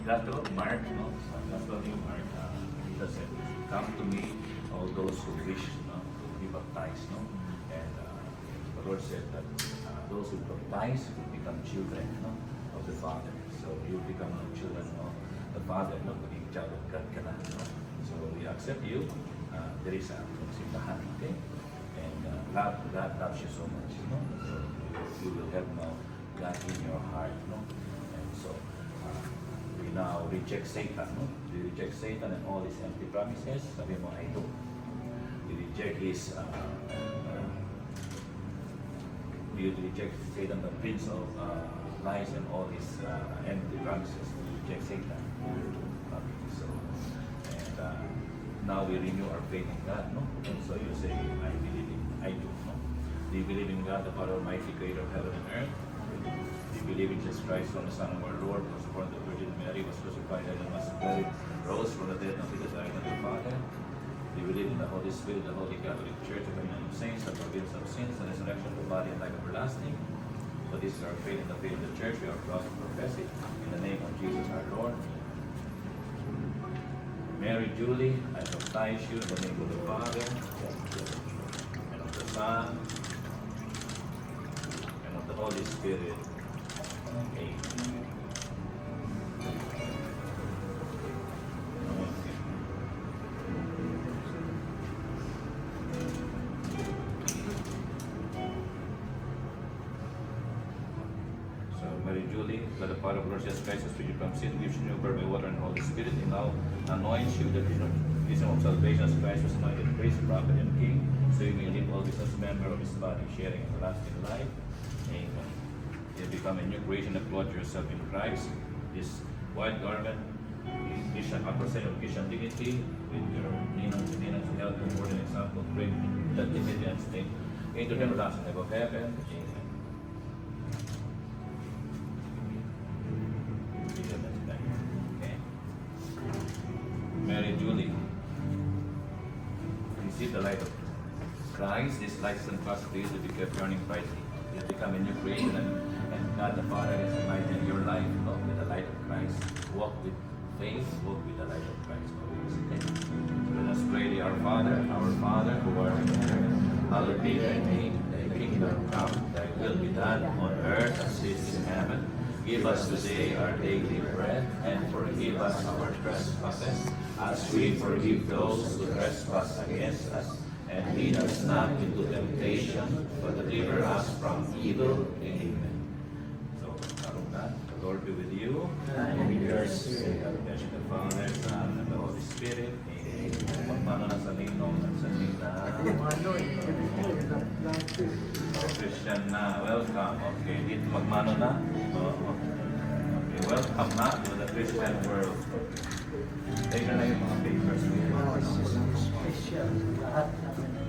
That's the Mark, no? That's what you Mark. Jesus said, "Come to me, all those who wish, no, to be baptized, no." And the Lord said that those who baptize will become children, no, of the Father. So you become children of the Father, no, maging child of God ka na, no? So we accept you. There is a simbahan, okay? And God loves you so much, you know. So you will have now God in your heart, no. And so we now reject Satan, no? We reject Satan and all his empty promises. Sabi mo, I do. We reject his we reject Satan, the prince of lies and all his empty promises. We reject Satan. So, and now we renew our faith in God, no? And so you say, I believe in, I do, no? Do you believe in God, the Father Almighty, creator of heaven and earth? Do you believe in Jesus Christ, the Son of our Lord, was born of the Virgin Mary, was crucified, and was buried, rose from the dead, and seated at the right hand of the Father? Do you believe in the Holy Spirit, the Holy Catholic Church, the communion of saints, the forgiveness of sins, the resurrection of the body, and life everlasting? So this is our faith in the faith of the Church. We are proud to profess it in the name of Jesus our Lord. Mary Julie, I baptize you in the name of the Father, and of the Son, and of the Holy Spirit. Amen. Mary Julie, by the power of Lord Jesus Christ, as we from sin, gives you new birth by water and Holy Spirit, and now anoints you with the vision of salvation as Christ was anointed priest, prophet, and king, so you may live always as member of his body, sharing everlasting life. Amen. You become a new creation and clothe yourself in Christ. This white garment, Christian, representative of Christian dignity, with your ninang health, more than example, great dignity and state, into the everlasting life of heaven. Amen. Mary Julie, receive the light of Christ. This light is entrusted to you to be kept burning brightly. You become a new creation, and God the Father has enlightened your life, Lord, with the light of Christ. Walk with faith, walk with the light of Christ. Let us pray, our Father who art in heaven, hallowed be thy name. Thy kingdom come, thy will be done on earth as it is in heaven. Give us today our daily bread, and forgive us our trespasses, as we forgive those who trespass against us. And lead us not into temptation, but deliver us from evil. Amen. So, God, the Lord be with you, and with your spirit. God bless you, the Father, Son, and the Holy Spirit. Amen. Magmano na sa ninong at sa nina. Christian na, welcome. Okay, dito magmano na. Okay, welcome na to the Christian world. Take na yung mga papers. Special. Lahat naman.